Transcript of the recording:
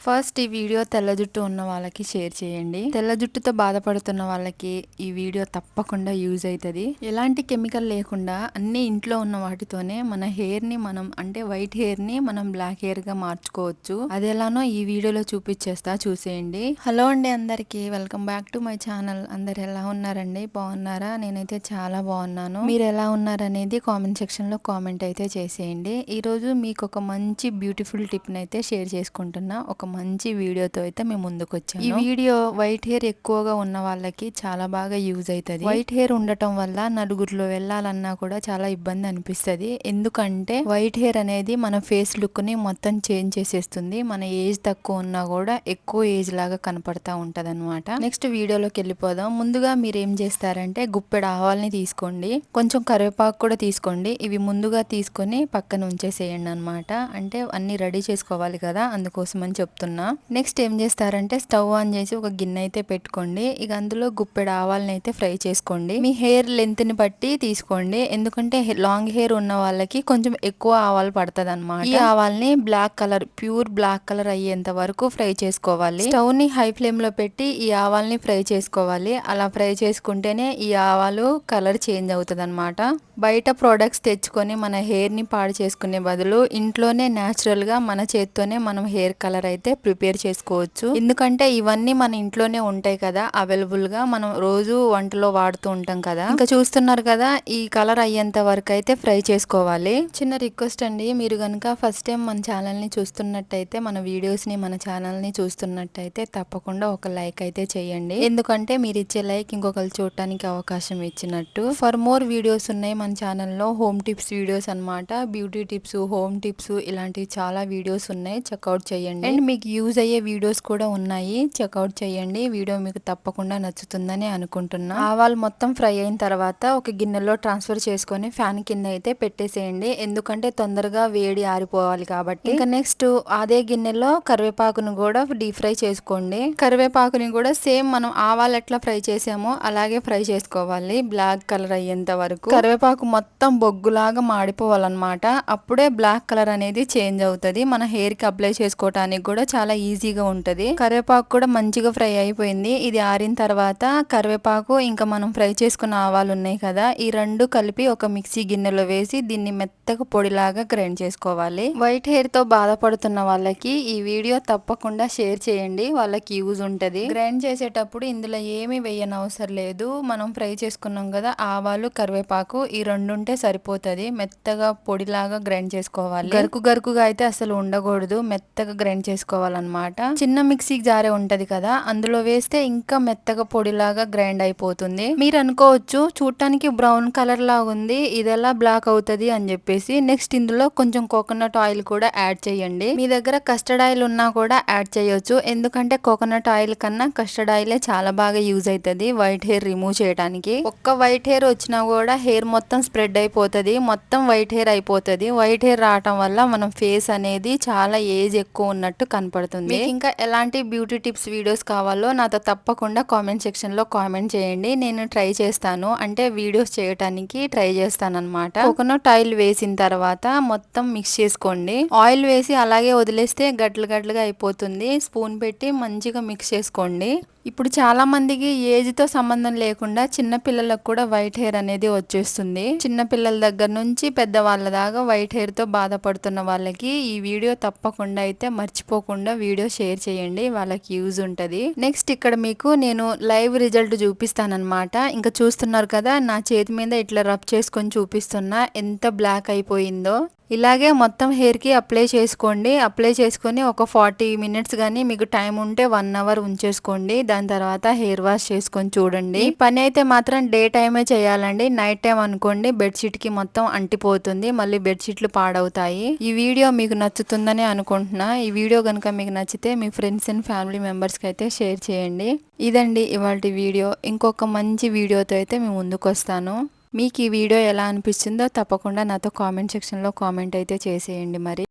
First ఈ video తెల్ల జుట్టు ఉన్న వాళ్ళకి షేర్ చేయండి. తెల్ల జుట్టుతో బాధపడుతున్న వాళ్ళకి ఈ వీడియో తప్పకుండా యూజ్ అవుతుంది. ఎలాంటి కెమికల్ లేకుండా అన్ని ఇంట్లో ఉన్న వాటితోనే మన హెయిర్ ని అంటే వైట్ హెయిర్ ని మనం బ్లాక్ హెయిర్ గా మార్చుకోవచ్చు. అది ఎలానో ఈ వీడియోలో చూపించేస్తా, చూసేయండి. హలో అండి అందరికి, welcome back to my channel. అందరు ఎలా ఉన్నారండి? బాగున్నారా? నేనైతే చాలా బాగున్నాను. మీరు ఎలా ఉన్నారనేది కామెంట్ సెక్షన్ లో కామెంట్ అయితే చేసేయండి. ఈ రోజు మీకు ఒక మంచి బ్యూటిఫుల్ టిప్ అయితే షేర్ చేసుకుంటున్నా. ఒక మంచి వీడియోతో అయితే మేము ముందుకు వచ్చాము. ఈ వీడియో వైట్ హెయిర్ ఎక్కువగా ఉన్న వాళ్ళకి చాలా బాగా యూజ్ అవుతుంది. వైట్ హెయిర్ ఉండటం వల్ల నలుగురిలో వెళ్ళాలన్నా కూడా చాలా ఇబ్బంది అనిపిస్తుంది. ఎందుకంటే వైట్ హెయిర్ అనేది మన ఫేస్ లుక్ ని మొత్తం చేంజ్ చేసేస్తుంది. మన ఏజ్ తక్కువ ఉన్నా కూడా ఎక్కువ ఏజ్ లాగా కనపడతా ఉంటది అనమాట. నెక్స్ట్ వీడియోలోకి వెళ్ళిపోదాం. ముందుగా మీరు ఏం చేస్తారంటే గుప్పెడు ఆవాల్ని తీసుకోండి, కొంచెం కరివేపాకు కూడా తీసుకోండి. ఇవి ముందుగా తీసుకొని పక్కన ఉంచేసేయండి అనమాట. అంటే అన్ని రెడీ చేసుకోవాలి కదా, అందుకోసం అని చెప్తున్నా. నెక్స్ట్ ఏం చేస్తారంటే స్టవ్ ఆన్ చేసి ఒక గిన్నె అయితే పెట్టుకోండి. ఇక అందులో గుప్పెడు ఆవాలని అయితే ఫ్రై చేసుకోండి. మీ హెయిర్ లెంత్ ని బట్టి తీసుకోండి, ఎందుకంటే లాంగ్ హెయిర్ ఉన్న వాళ్ళకి కొంచెం ఎక్కువ ఆవాలు పడుతుంది అనమాట. ఈ ఆవాల్ని black colour, pure black colour అయ్యేంత వరకు ఫ్రై చేసుకోవాలి. స్టవ్ ని హై ఫ్లేమ్ లో పెట్టి ఈ ఆవాల్ని ఫ్రై చేసుకోవాలి. అలా ఫ్రై చేసుకుంటేనే ఈ ఆవాలు కలర్ చేంజ్ అవుతుంది అనమాట. బయట ప్రోడక్ట్స్ తెచ్చుకొని మన హెయిర్ ని పాడు చేసుకునే బదులు ఇంట్లోనే న్యాచురల్ గా మన చేత్తోనే మనం హెయిర్ కలర్ అయితే ప్రిపేర్ చేసుకోవచ్చు. ఎందుకంటే ఇవన్నీ మన ఇంట్లోనే ఉంటాయి కదా, అవైలబుల్ గా మనం రోజు వంటలో వాడుతూ ఉంటాం కదా. ఇంకా చూస్తున్నారు కదా, ఈ కలర్ అయ్యేంత వరకు అయితే ఫ్రై చేసుకోవాలి. చిన్న రిక్వెస్ట్ అండి, మీరు కనుక ఫస్ట్ టైం మన ఛానల్ ని చూస్తున్నట్టయితే, మన వీడియోస్ ని మన ఛానల్ ని చూస్తున్నట్టయితే తప్పకుండా ఒక లైక్ అయితే చేయండి. ఎందుకంటే మీరు ఇచ్చే లైక్ ఇంకొకరు చూడటానికి అవకాశం ఇచ్చినట్టు. ఫర్ మోర్ వీడియోస్ ఉన్నాయి మన ఛానల్లో, హోమ్ టిప్స్ వీడియోస్ అన్నమాట. బ్యూటీ టిప్స్, హోమ్ టిప్స్, ఇలాంటివి చాలా వీడియోస్ ఉన్నాయి, చెక్అవుట్ చేయండి. అండ్ మీకు యూజ్ అయ్యే వీడియోస్ కూడా ఉన్నాయి, చెక్అవుట్ చేయండి. వీడియో మీకు తప్పకుండా నచ్చుతుందని అనుకుంటున్నా. ఆవాలు మొత్తం ఫ్రై అయిన తర్వాత ఒక గిన్నెలో ట్రాన్స్ఫర్ చేసుకొని ఫ్యాన్ కింద అయితే పెట్టేసేయండి, ఎందుకంటే తొందరగా వేడి ఆరిపోవాలి కాబట్టి. ఇంకా నెక్స్ట్ అదే గిన్నెలో కరివేపాకును కూడా డీప్ ఫ్రై చేసుకోండి. కరివేపాకుని కూడా సేమ్ మనం ఆవాలు ఎట్లా ఫ్రై చేసామో అలాగే ఫ్రై చేసుకోవాలి, బ్లాక్ కలర్ అయ్యేంత వరకు. కరివేపాకు మొత్తం బొగ్గులాగా మాడిపోవాలన్నమాట. అప్పుడే బ్లాక్ కలర్ అనేది చేంజ్ అవుతుంది. మన హెయిర్ కి అప్లై చేసుకోవటానికి కూడా చాలా ఈజీగా ఉంటది. కరివేపాకు కూడా మంచిగా ఫ్రై అయిపోయింది. ఇది ఆరిన తర్వాత కరివేపాకు ఇంకా మనం ఫ్రై చేసుకున్న ఆవాలు ఉన్నాయి కదా, ఈ రెండు కలిపి ఒక మిక్సీ గిన్నెలో వేసి దీన్ని మెత్తగా పొడిలాగా గ్రైండ్ చేసుకోవాలి. వైట్ హెయిర్ తో బాధపడుతున్న వాళ్ళకి ఈ వీడియో తప్పకుండా షేర్ చేయండి, వాళ్ళకి యూజ్ ఉంటది. గ్రైండ్ చేసేటప్పుడు ఇందులో ఏమి వేయనవసరం లేదు. మనం ఫ్రై చేసుకున్నాం కదా ఆవాలు, కరివేపాకు, ఈ రెండు ఉంటే సరిపోతది. మెత్తగా పొడిలాగా గ్రైండ్ చేసుకోవాలి. గరుకు గరుకుగా అయితే అసలు ఉండకూడదు, మెత్తగా గ్రైండ్ చేసుకోవాలన్నమాట. చిన్న మిక్సీ జారే ఉంటది కదా, అందులో వేస్తే ఇంకా మెత్తగా పొడిలాగా గ్రైండ్ అయిపోతుంది. మీరు అనుకోవచ్చు చూడటానికి బ్రౌన్ కలర్ లాగా ఉంది, ఇదెలా బ్లాక్ అవుతుంది అని చెప్పేసి. నెక్స్ట్ ఇందులో కొంచెం కోకోనట్ ఆయిల్ కూడా యాడ్ చేయండి. మీ దగ్గర కస్టర్డ్ ఆయిల్ ఉన్నా కూడా యాడ్ చేయొచ్చు, ఎందుకంటే కోకోనట్ ఆయిల్ కన్నా కస్టర్డ్ ఆయిలే చాలా బాగా యూజ్ అవుతుంది వైట్ హెయిర్ రిమూవ్ చేయడానికి. ఒక్క వైట్ హెయిర్ వచ్చినా కూడా హెయిర్ మొత్తం స్ప్రెడ్ అయిపోతుంది, మొత్తం వైట్ హెయిర్ అయిపోతుంది. వైట్ హెయిర్ రావటం వల్ల మనం ఫేస్ అనేది చాలా ఏజ్ ఎక్కువ ఉన్నట్టు కనపడుతుంది. మీకు ఇంకా ఎలాంటి బ్యూటీ టిప్స్ వీడియోస్ కావాలో నాతో తప్పకుండా కామెంట్ సెక్షన్ లో కామెంట్ చేయండి, నేను ట్రై చేస్తాను. అంటే వీడియోస్ చేయడానికి ట్రై చేస్తాను అనమాట. కోకోనట్ ఆయిల్ వేసిన తర్వాత మొత్తం మిక్స్ చేసుకోండి. ఆయిల్ వేసి అలాగే వదిలేస్తే గడ్డలు గడ్డలుగా అయిపోతుంది. స్పూన్ పెట్టి మంచిగా మిక్స్ చేసుకోండి. ఇప్పుడు చాలా మందికి ఏజ్ తో సంబంధం లేకుండా చిన్న పిల్లలకు కూడా వైట్ హెయిర్ అనేది వచ్చేస్తుంది. చిన్న పిల్లల దగ్గర నుంచి పెద్దవాళ్ళ దాకా వైట్ హెయిర్ తో బాధపడుతున్న వాళ్ళకి ఈ వీడియో తప్పకుండా అయితే మర్చిపోకుండా వీడియో షేర్ చేయండి, వాళ్ళకి యూజ్ ఉంటది. నెక్స్ట్ ఇక్కడ మీకు నేను లైవ్ రిజల్ట్ చూపిస్తానన్నమాట. ఇంకా చూస్తున్నారు కదా, నా చేతి మీద ఇట్లా రబ్ చేసుకొని చూపిస్తున్నా ఎంత బ్లాక్ అయిపోయిందో. ఇలాగే మొత్తం హెయిర్ కి అప్లై చేసుకోండి. అప్లై చేసుకొని ఒక 40 మినిట్స్ కానీ మీకు టైం ఉంటే 1 అవర్ ఉంచేసుకోండి. దాని తర్వాత హెయిర్ వాష్ చేసుకొని చూడండి. ఈ పని అయితే మాత్రం డే టైమే చేయాలండి, నైట్ టైం అనుకోండి బెడ్షీట్ కి మొత్తం అంటిపోతుంది, మళ్ళీ బెడ్షీట్లు పాడవుతాయి. ఈ వీడియో మీకు నచ్చుతుందని అనుకుంటున్నా. ఈ వీడియో కనుక మీకు నచ్చితే మీ ఫ్రెండ్స్ అండ్ ఫ్యామిలీ మెంబర్స్ కి అయితే షేర్ చేయండి. ఇదండి ఇవాల్టి వీడియో. ఇంకొక మంచి వీడియోతో అయితే మేము ముందుకు వస్తాను. మీకు ఈ వీడియో ఎలా అనిపిస్తుందో తప్పకుండా నాతో కామెంట్ సెక్షన్లో కామెంట్ అయితే చేసేయండి మరి.